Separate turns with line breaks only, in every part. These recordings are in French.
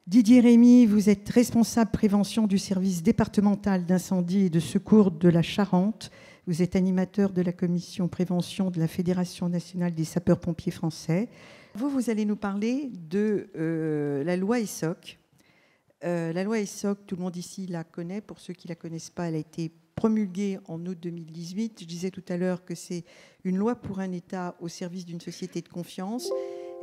Didier Rémy, vous êtes responsable prévention du service départemental d'incendie et de secours de la Charente. Vous êtes animateur de la commission prévention de la Fédération nationale des sapeurs-pompiers français. Vous allez nous parler de la loi ESSOC. La loi ESSOC, tout le monde ici la connaît. Pour ceux qui ne la connaissent pas, elle a été promulguée en août 2018. Je disais tout à l'heure que c'est une loi pour un État au service d'une société de confiance.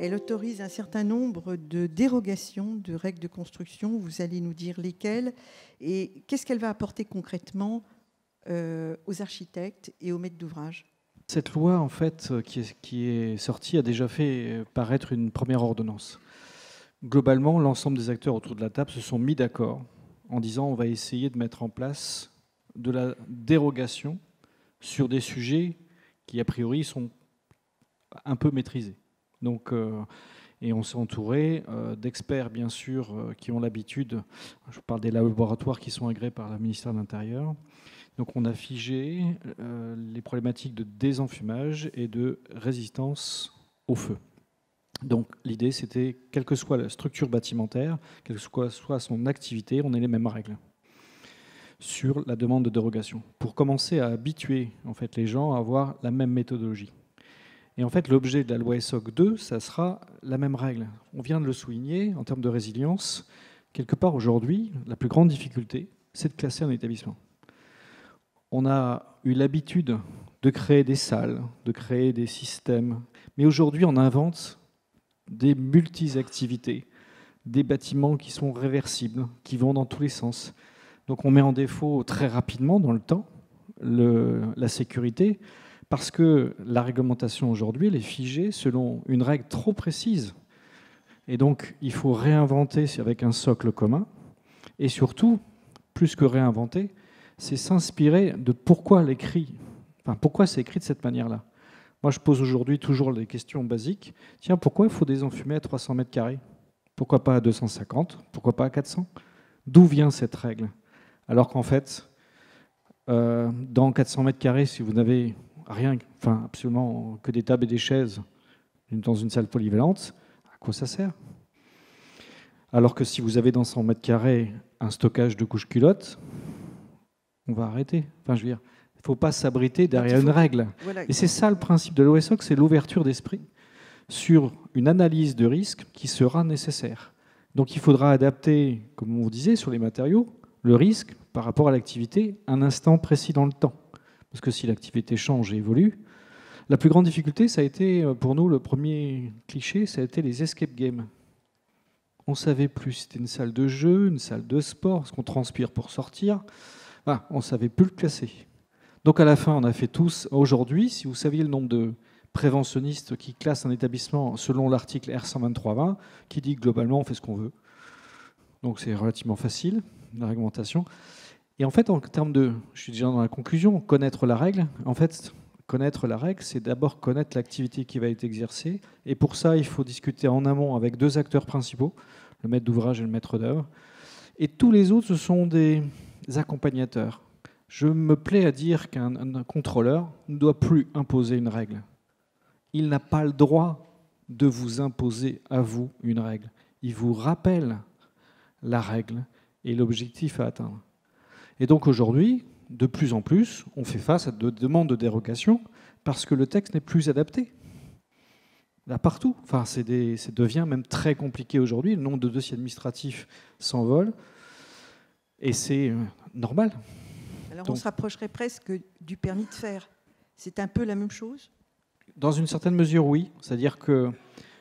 Elle autorise un certain nombre de dérogations de règles de construction. Vous allez nous dire lesquelles et qu'est-ce qu'elle va apporter concrètement aux architectes et aux maîtres d'ouvrage.
Cette loi, en fait, qui est sortie, a déjà fait paraître une première ordonnance. Globalement, l'ensemble des acteurs autour de la table se sont mis d'accord en disant on va essayer de mettre en place de la dérogation sur des sujets qui, a priori, sont un peu maîtrisés. Donc, et on s'est entouré d'experts, bien sûr, qui ont l'habitude, je parle des laboratoires qui sont agréés par le ministère de l'Intérieur. Donc on a figé les problématiques de désenfumage et de résistance au feu. Donc l'idée, c'était, quelle que soit la structure bâtimentaire, quelle que soit son activité, on ait les mêmes règles sur la demande de dérogation, pour commencer à habituer en fait, les gens à avoir la même méthodologie. Et en fait, l'objet de la loi ESSOC 2, ça sera la même règle. On vient de le souligner, en termes de résilience, quelque part aujourd'hui, la plus grande difficulté, c'est de classer un établissement. On a eu l'habitude de créer des salles, de créer des systèmes, mais aujourd'hui, on invente des multi-activités, des bâtiments qui sont réversibles, qui vont dans tous les sens. Donc on met en défaut très rapidement dans le temps la sécurité, parce que la réglementation aujourd'hui, elle est figée selon une règle trop précise. Et donc il faut réinventer avec un socle commun, et surtout, plus que réinventer, c'est s'inspirer de pourquoi pourquoi c'est écrit de cette manière-là. Moi, je pose aujourd'hui toujours les questions basiques. Tiens, pourquoi il faut désenfumer à 300 mètres carrés? Pourquoi pas à 250? Pourquoi pas à 400? D'où vient cette règle? Alors qu'en fait, dans 400 mètres carrés, si vous n'avez rien, absolument que des tables et des chaises dans une salle polyvalente, à quoi ça sert? Alors que si vous avez dans 100 mètres carrés un stockage de couches culottes, on va arrêter. Je veux dire, il ne faut pas s'abriter derrière une règle. Voilà. Et c'est ça le principe de l'OSOC, c'est l'ouverture d'esprit sur une analyse de risque qui sera nécessaire. Donc il faudra adapter, comme on vous disait, sur les matériaux, le risque par rapport à l'activité à un instant précis dans le temps. Parce que si l'activité change et évolue, la plus grande difficulté, ça a été, pour nous, le premier cliché, ça a été les escape games. On ne savait plus si c'était une salle de jeu, une salle de sport, parce qu'on transpire pour sortir. On ne savait plus le classer. Donc à la fin, on a fait tous, aujourd'hui, si vous saviez le nombre de préventionnistes qui classent un établissement selon l'article R123-20, qui dit que globalement on fait ce qu'on veut. Donc c'est relativement facile, la réglementation. Et en fait, en termes de, je suis déjà dans la conclusion, connaître la règle, en fait, connaître la règle, c'est d'abord connaître l'activité qui va être exercée. Et pour ça, il faut discuter en amont avec deux acteurs principaux, le maître d'ouvrage et le maître d'œuvre. Et tous les autres, ce sont des accompagnateurs. Je me plais à dire qu'un contrôleur ne doit plus imposer une règle. Il n'a pas le droit de vous imposer à vous une règle. Il vous rappelle la règle et l'objectif à atteindre. Et donc aujourd'hui, de plus en plus, on fait face à de demandes de dérogation parce que le texte n'est plus adapté. Là, partout. Ça devient même très compliqué aujourd'hui. Le nombre de dossiers administratifs s'envole. Et c'est normal.
Alors on se rapprocherait presque du permis de faire. C'est un peu la même chose?
Dans une certaine mesure, oui. C'est-à-dire que,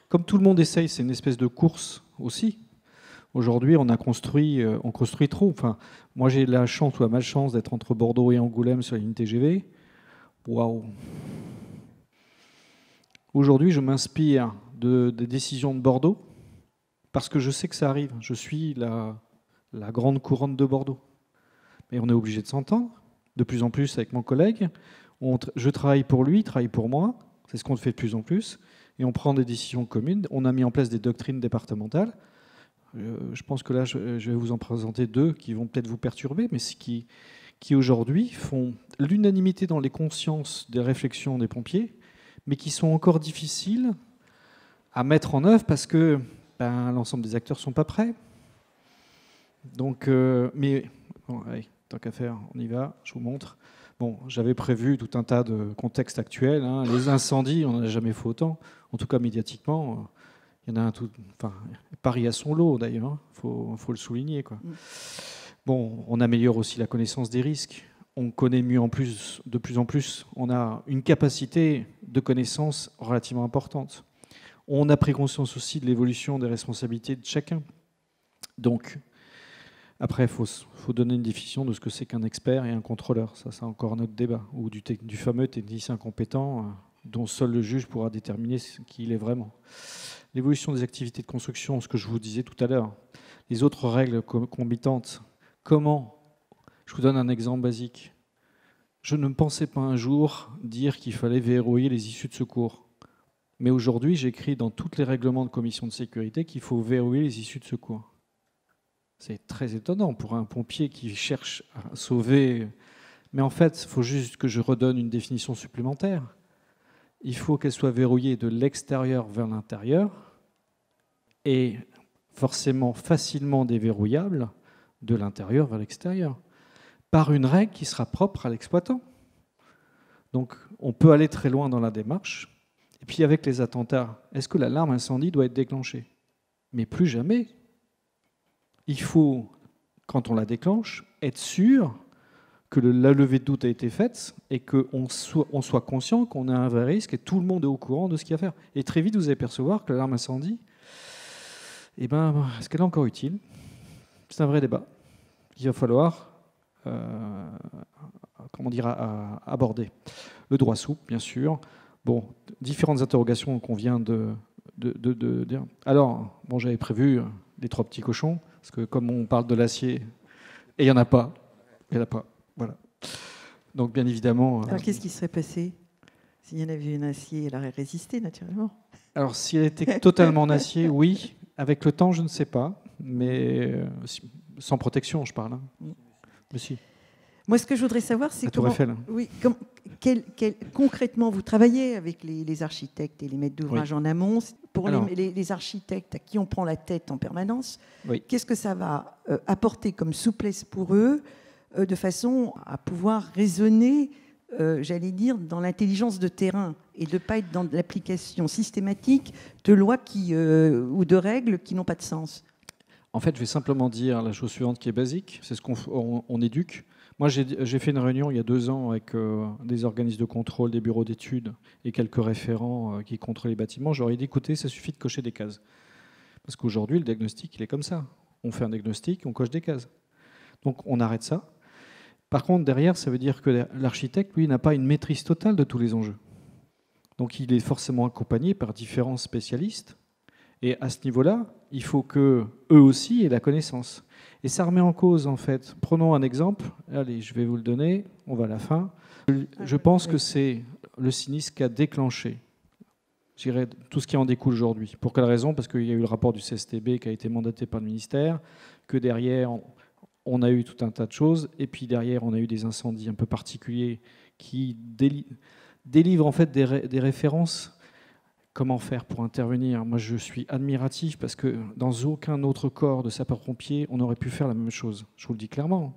comme tout le monde essaye, c'est une espèce de course aussi. Aujourd'hui, on construit trop. Moi, j'ai la chance ou la malchance d'être entre Bordeaux et Angoulême sur la ligne TGV. Waouh! Aujourd'hui, je m'inspire des décisions de Bordeaux parce que je sais que ça arrive. Je suis la grande couronne de Bordeaux. Mais on est obligé de s'entendre, de plus en plus avec mon collègue. Je travaille pour lui, il travaille pour moi. C'est ce qu'on fait de plus en plus. Et on prend des décisions communes. On a mis en place des doctrines départementales. Je pense que là, je vais vous en présenter deux qui vont peut-être vous perturber, mais qui aujourd'hui font l'unanimité dans les consciences des réflexions des pompiers, mais qui sont encore difficiles à mettre en œuvre parce que l'ensemble des acteurs ne sont pas prêts. Donc, mais bon, allez, tant qu'à faire, on y va, je vous montre. Bon, j'avais prévu tout un tas de contextes actuels. Hein. Les incendies, on n'en a jamais fait autant. En tout cas, médiatiquement, il y en a un tout. Enfin, Paris a son lot d'ailleurs. Faut le souligner, quoi. Bon, on améliore aussi la connaissance des risques. On connaît mieux de plus en plus. On a une capacité de connaissance relativement importante. On a pris conscience aussi de l'évolution des responsabilités de chacun. Donc, après, il faut donner une définition de ce que c'est qu'un expert et un contrôleur. Ça, c'est encore un autre débat. Ou du fameux technicien compétent dont seul le juge pourra déterminer qui il est vraiment. L'évolution des activités de construction, ce que je vous disais tout à l'heure. Les autres règles concomitantes. Comment? Je vous donne un exemple basique. Je ne pensais pas un jour dire qu'il fallait verrouiller les issues de secours. Mais aujourd'hui, j'écris dans tous les règlements de commission de sécurité qu'il faut verrouiller les issues de secours. C'est très étonnant pour un pompier qui cherche à sauver. Mais en fait, il faut juste que je redonne une définition supplémentaire. Il faut qu'elle soit verrouillée de l'extérieur vers l'intérieur et forcément facilement déverrouillable de l'intérieur vers l'extérieur, par une règle qui sera propre à l'exploitant. Donc on peut aller très loin dans la démarche. Et puis avec les attentats, est-ce que l'alarme incendie doit être déclenchée? Mais plus jamais. Il faut, quand on la déclenche, être sûr que la levée de doute a été faite et qu'on soit conscient qu'on a un vrai risque et tout le monde est au courant de ce qu'il y a à faire. Et très vite, vous allez percevoir que l'alarme incendie, est-ce qu'elle est encore utile? C'est un vrai débat qu'il va falloir aborder. Le droit souple, bien sûr. Bon, différentes interrogations qu'on vient de dire. Alors, bon, j'avais prévu les 3 petits cochons, parce que comme on parle de l'acier, et il n'y en a pas. Il n'y en a pas. Voilà. Donc, bien évidemment...
Alors, qu'est-ce qui serait passé s'il y en avait une acier? Elle aurait résisté, naturellement.
Alors, si elle était totalement en acier, oui. Avec le temps, je ne sais pas. Mais sans protection, je parle. Hein. Mais si.
Moi, ce que je voudrais savoir, c'est comment, oui, concrètement, vous travaillez avec les architectes et les maîtres d'ouvrage en amont. Pour les architectes à qui on prend la tête en permanence, qu'est-ce que ça va apporter comme souplesse pour eux, de façon à pouvoir raisonner, j'allais dire, dans l'intelligence de terrain et de ne pas être dans l'application systématique de lois ou de règles qui n'ont pas de sens?
En fait, je vais simplement dire la chose suivante qui est basique, c'est ce qu'on éduque. Moi, j'ai fait une réunion il y a 2 ans avec des organismes de contrôle, des bureaux d'études et quelques référents qui contrôlent les bâtiments. J'aurais dit, écoutez, ça suffit de cocher des cases. Parce qu'aujourd'hui, le diagnostic, il est comme ça. On fait un diagnostic, on coche des cases. Donc, on arrête ça. Par contre, derrière, ça veut dire que l'architecte, lui, n'a pas une maîtrise totale de tous les enjeux. Donc, il est forcément accompagné par différents spécialistes. Et à ce niveau-là, il faut qu'eux aussi aient la connaissance. Et ça remet en cause, en fait. Prenons un exemple. Allez, je vais vous le donner. On va à la fin. Je pense que c'est le sinistre qui a déclenché, je dirais, tout ce qui en découle aujourd'hui. Pour quelle raison? Parce qu'il y a eu le rapport du CSTB qui a été mandaté par le ministère, que derrière, on a eu tout un tas de choses. Et puis derrière, on a eu des incendies un peu particuliers qui délivrent en fait des références. Comment faire pour intervenir? Moi, je suis admiratif parce que dans aucun autre corps de sapeurs-pompiers, on aurait pu faire la même chose. Je vous le dis clairement.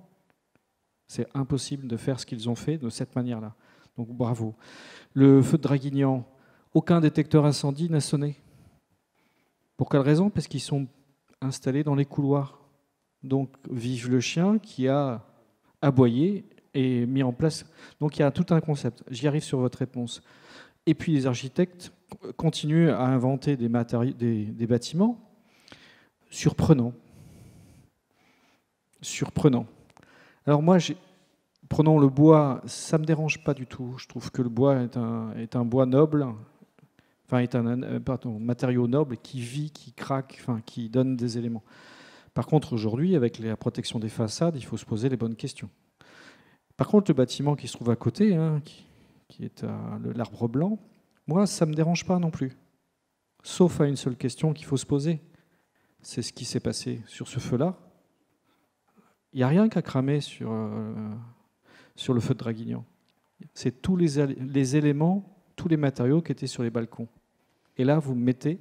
C'est impossible de faire ce qu'ils ont fait de cette manière-là. Donc, bravo. Le feu de Draguignan, aucun détecteur incendie n'a sonné. Pour quelle raison? Parce qu'ils sont installés dans les couloirs. Donc, vive le chien qui a aboyé et mis en place. Donc, il y a tout un concept. J'y arrive sur votre réponse. Et puis, les architectes continuent à inventer des bâtiments surprenants. Surprenants. Alors moi, prenons le bois, ça ne me dérange pas du tout. Je trouve que le bois est un bois noble, enfin est un matériau noble qui vit, qui craque, enfin qui donne des éléments. Par contre, aujourd'hui, avec la protection des façades, il faut se poser les bonnes questions. Par contre, le bâtiment qui se trouve à côté, qui est l'arbre blanc, moi, ça ne me dérange pas non plus. Sauf à une seule question qu'il faut se poser. C'est ce qui s'est passé sur ce feu-là. Il n'y a rien qu'à cramer sur le feu de Draguignan. C'est tous les éléments, tous les matériaux qui étaient sur les balcons. Et là, vous mettez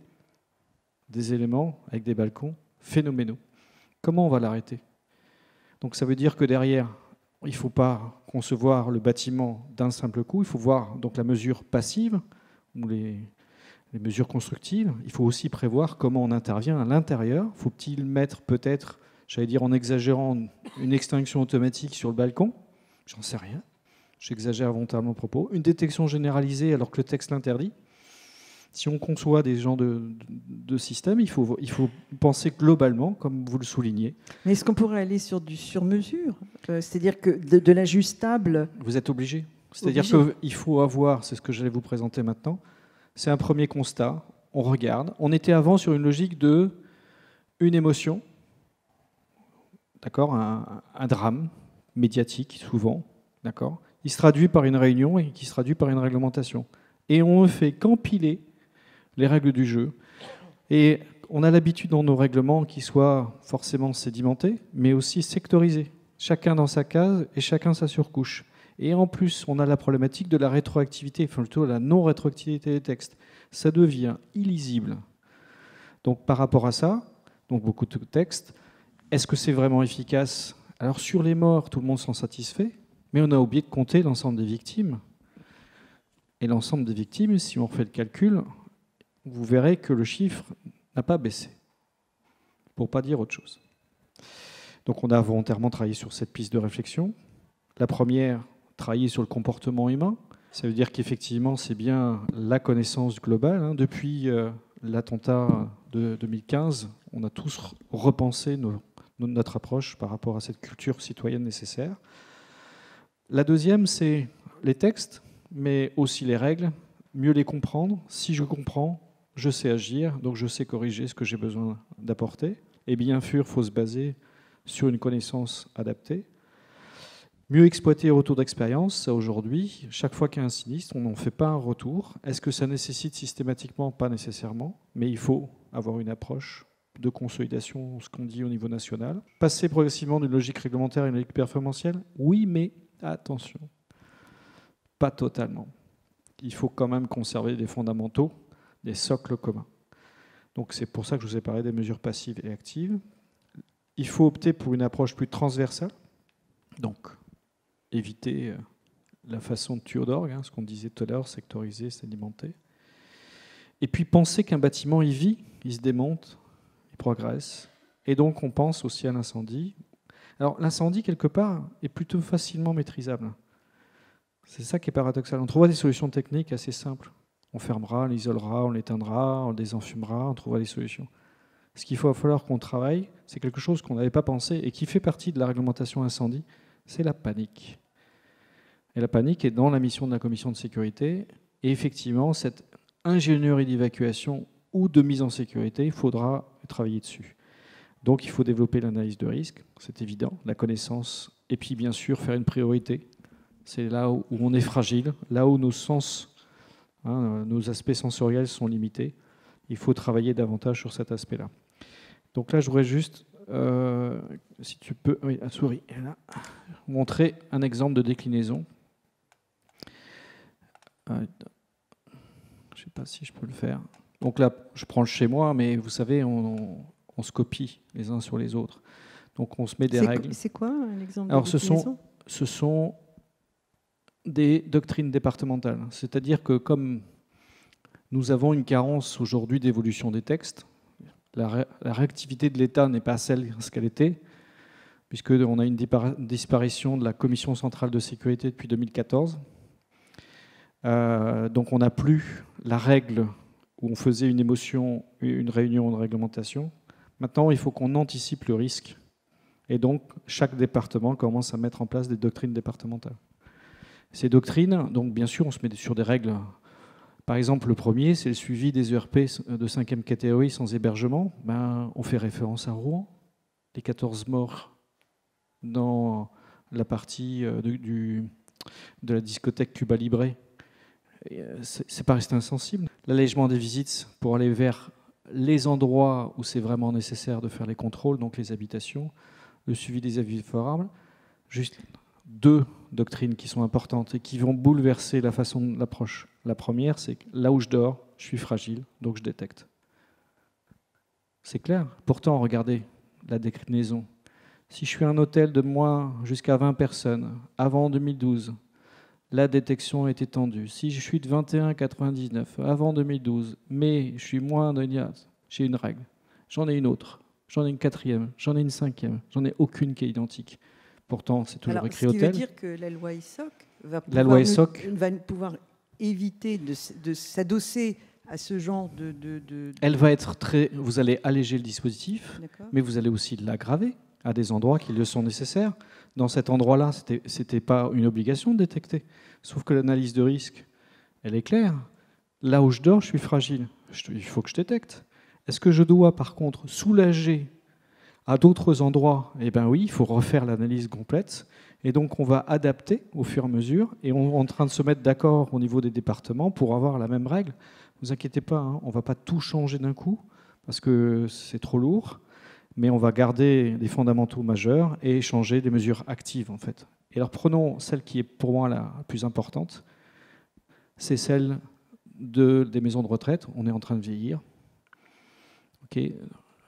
des éléments avec des balcons phénoménaux. Comment on va l'arrêter? Donc ça veut dire que derrière, il ne faut pas concevoir le bâtiment d'un simple coup, il faut voir donc la mesure passive ou les mesures constructives. Il faut aussi prévoir comment on intervient à l'intérieur. Faut-il mettre peut-être, j'allais dire en exagérant, une extinction automatique sur le balcon? J'en sais rien. J'exagère volontairement mon propos. Une détection généralisée alors que le texte l'interdit. Si on conçoit des genres de systèmes, il faut penser globalement, comme vous le soulignez.
Mais est-ce qu'on pourrait aller sur du sur-mesure? C'est-à-dire que de l'ajustable...
Vous êtes obligé. C'est-à-dire qu'il faut avoir, c'est ce que j'allais vous présenter maintenant, c'est un premier constat, on regarde. On était avant sur une logique de une émotion, d'accord, un drame médiatique souvent, d'accord, il se traduit par une réunion et qui se traduit par une réglementation. Et on ne fait qu'empiler les règles du jeu. Et on a l'habitude dans nos règlements qu'ils soient forcément sédimentés, mais aussi sectorisés. Chacun dans sa case et chacun sa surcouche. Et en plus, on a la problématique de la rétroactivité, enfin plutôt la non-rétroactivité des textes. Ça devient illisible. Donc par rapport à ça, donc beaucoup de textes, est-ce que c'est vraiment efficace? Alors sur les morts, tout le monde s'en satisfait, mais on a oublié de compter l'ensemble des victimes. Et l'ensemble des victimes, si on refait le calcul, vous verrez que le chiffre n'a pas baissé, pour ne pas dire autre chose. Donc on a volontairement travaillé sur cette piste de réflexion. La première, travailler sur le comportement humain. Ça veut dire qu'effectivement, c'est bien la connaissance globale. Depuis l'attentat de 2015, on a tous repensé notre approche par rapport à cette culture citoyenne nécessaire. La deuxième, c'est les textes, mais aussi les règles, mieux les comprendre. Si je comprends, je sais agir, donc je sais corriger ce que j'ai besoin d'apporter. Et bien sûr, il faut se baser sur une connaissance adaptée. Mieux exploiter les retours d'expérience, ça aujourd'hui, chaque fois qu'il y a un sinistre, on n'en fait pas un retour. Est-ce que ça nécessite systématiquement? Pas nécessairement, mais il faut avoir une approche de consolidation, ce qu'on dit au niveau national. Passer progressivement d'une logique réglementaire à une logique performantielle? Oui, mais attention, pas totalement. Il faut quand même conserver des fondamentaux, des socles communs. Donc c'est pour ça que je vous ai parlé des mesures passives et actives. Il faut opter pour une approche plus transversale, donc éviter la façon de tuyau d'orgue, ce qu'on disait tout à l'heure, sectoriser, sédimenter. Et puis penser qu'un bâtiment, il vit, il se démonte, il progresse. Et donc on pense aussi à l'incendie. Alors l'incendie, quelque part, est plutôt facilement maîtrisable. C'est ça qui est paradoxal. On trouvera des solutions techniques assez simples. On fermera, on l'isolera, on l'éteindra, on le désenfumera, on trouvera des solutions. Ce qu'il va falloir qu'on travaille, c'est quelque chose qu'on n'avait pas pensé et qui fait partie de la réglementation incendie, c'est la panique. Et la panique est dans la mission de la commission de sécurité. Et effectivement, cette ingénierie d'évacuation ou de mise en sécurité, il faudra travailler dessus. Donc il faut développer l'analyse de risque, c'est évident, la connaissance, et puis bien sûr faire une priorité. C'est là où on est fragile, là où nos sens, nos aspects sensoriels sont limités. Il faut travailler davantage sur cet aspect-là. Donc là, je voudrais juste, si tu peux, oui, la souris, là, montrer un exemple de déclinaison. Je ne sais pas si je peux le faire. Donc là, je prends le chez moi, mais vous savez, on se copie les uns sur les autres. Donc on se met des règles.
C'est quoi un exemple
de
déclinaison?
Alors ce sont des doctrines départementales. C'est-à-dire que comme nous avons une carence aujourd'hui d'évolution des textes, la réactivité de l'État n'est pas ce qu'elle était, puisqu'on a une disparition de la Commission centrale de sécurité depuis 2014. Donc on n'a plus la règle où on faisait une émotion, une réunion de réglementation. Maintenant, il faut qu'on anticipe le risque. Et donc, chaque département commence à mettre en place des doctrines départementales. Ces doctrines, donc bien sûr, on se met sur des règles. Par exemple, le premier, c'est le suivi des ERP de 5e catégorie sans hébergement. On fait référence à Rouen, les 14 morts dans la partie de la discothèque Cuba Libre. C'est pas resté insensible. L'allègement des visites pour aller vers les endroits où c'est vraiment nécessaire de faire les contrôles, donc les habitations, le suivi des avis favorables. Juste deux doctrines qui sont importantes et qui vont bouleverser la façon de l'approche. La première, c'est que là où je dors, je suis fragile, donc je détecte. C'est clair. Pourtant, regardez la déclinaison. Si je suis un hôtel de moins jusqu'à 20 personnes, avant 2012, la détection est étendue. Si je suis de 21,99 avant 2012, mais je suis moins de... J'ai une règle. J'en ai une autre. J'en ai une quatrième. J'en ai une cinquième. J'en ai aucune qui est identique. Pourtant, c'est toujours écrit hôtel.
Ce qui veut dire que la loi ESSOC va pouvoir éviter de s'adosser à ce genre
Elle va être très... Vous allez alléger le dispositif, mais vous allez aussi l'aggraver à des endroits qui le sont nécessaires. Dans cet endroit-là, ce n'était pas une obligation de détecter. Sauf que l'analyse de risque, elle est claire. Là où je dors, je suis fragile. Il faut que je détecte. Est-ce que je dois, par contre, soulager à d'autres endroits? Eh bien oui, il faut refaire l'analyse complète. Et donc, on va adapter au fur et à mesure. Et on est en train de se mettre d'accord au niveau des départements pour avoir la même règle. Ne vous inquiétez pas, hein, on ne va pas tout changer d'un coup, parce que c'est trop lourd. Mais on va garder les fondamentaux majeurs et changer des mesures actives, en fait. Et alors, prenons celle qui est pour moi la plus importante. C'est celle des maisons de retraite. On est en train de vieillir. Okay.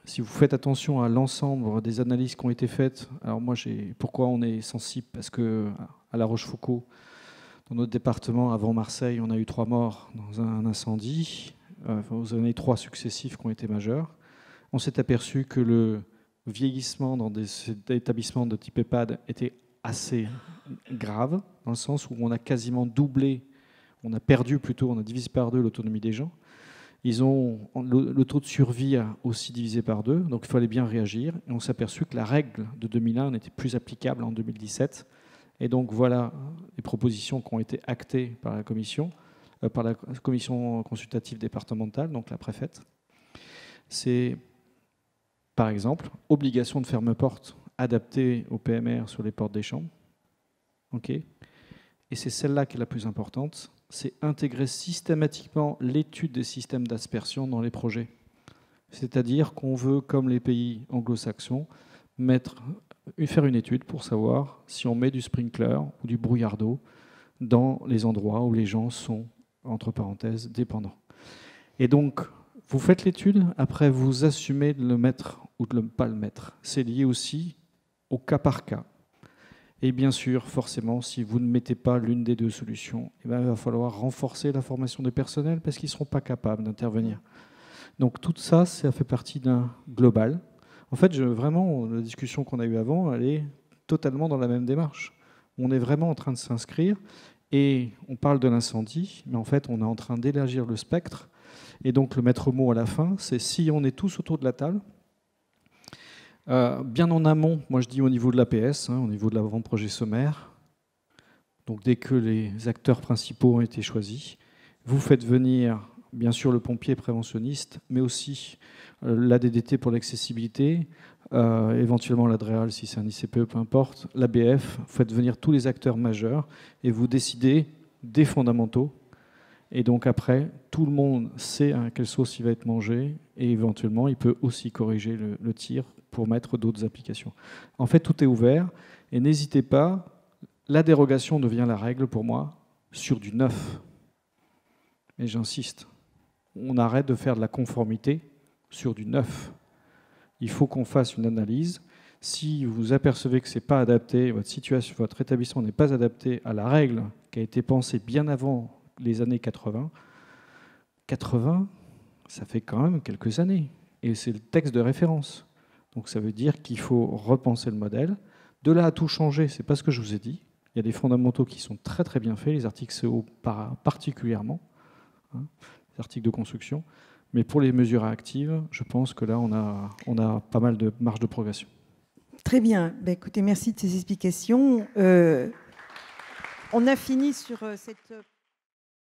Si vous faites attention à l'ensemble des analyses qui ont été faites, alors moi, pourquoi on est sensible? Parce que à La Rochefoucauld, dans notre département, avant Marseille, on a eu 3 morts dans un incendie. Vous en avez 3 successifs qui ont été majeurs. On s'est aperçu que le vieillissement dans des établissements de type EHPAD était assez grave, dans le sens où on a quasiment doublé, on a divisé par 2 l'autonomie des gens. Le taux de survie a aussi divisé par 2, donc il fallait bien réagir. Et on s'est aperçu que la règle de 2001 n'était plus applicable en 2017. Et donc voilà les propositions qui ont été actées par la commission consultative départementale, donc la préfète. C'est, par exemple, obligation de ferme-porte adaptée au PMR sur les portes des chambres. Okay. Et c'est celle-là qui est la plus importante. C'est intégrer systématiquement l'étude des systèmes d'aspersion dans les projets. C'est-à-dire qu'on veut, comme les pays anglo-saxons, faire une étude pour savoir si on met du sprinkler ou du brouillard d'eau dans les endroits où les gens sont, entre parenthèses, dépendants. Et donc, vous faites l'étude, après vous assumez de le mettre ou de ne pas le mettre. C'est lié aussi au cas par cas. Et bien sûr, forcément, si vous ne mettez pas l'une des 2 solutions, eh bien, il va falloir renforcer la formation des personnels parce qu'ils ne seront pas capables d'intervenir. Donc tout ça, ça fait partie d'un global. En fait, vraiment, la discussion qu'on a eue avant, elle est totalement dans la même démarche. On est vraiment en train de s'inscrire et on parle de l'incendie, mais en fait, on est en train d'élargir le spectre. Et donc le maître mot à la fin, c'est si on est tous autour de la table, bien en amont, moi je dis au niveau de l'APS, au niveau de l'avant-projet sommaire, donc dès que les acteurs principaux ont été choisis, vous faites venir bien sûr le pompier préventionniste, mais aussi l'ADDT pour l'accessibilité, éventuellement l'ADREAL si c'est un ICPE, peu importe, l'ABF, vous faites venir tous les acteurs majeurs et vous décidez des fondamentaux. Et donc après, tout le monde sait à quelle sauce il va être mangé et éventuellement, il peut aussi corriger le tir pour mettre d'autres applications. En fait, tout est ouvert et n'hésitez pas, la dérogation devient la règle pour moi sur du neuf. Et j'insiste, on arrête de faire de la conformité sur du neuf. Il faut qu'on fasse une analyse. Si vous apercevez que ce n'est pas adapté, votre situation, votre établissement n'est pas adapté à la règle qui a été pensée bien avant les années 80, 80, ça fait quand même quelques années. Et c'est le texte de référence. Donc ça veut dire qu'il faut repenser le modèle. De là à tout changer, ce n'est pas ce que je vous ai dit. Il y a des fondamentaux qui sont très très bien faits, les articles CO particulièrement, les articles de construction. Mais pour les mesures actives, je pense que là, on a pas mal de marge de progression.
Très bien. Écoutez, merci de ces explications. On a fini sur cette...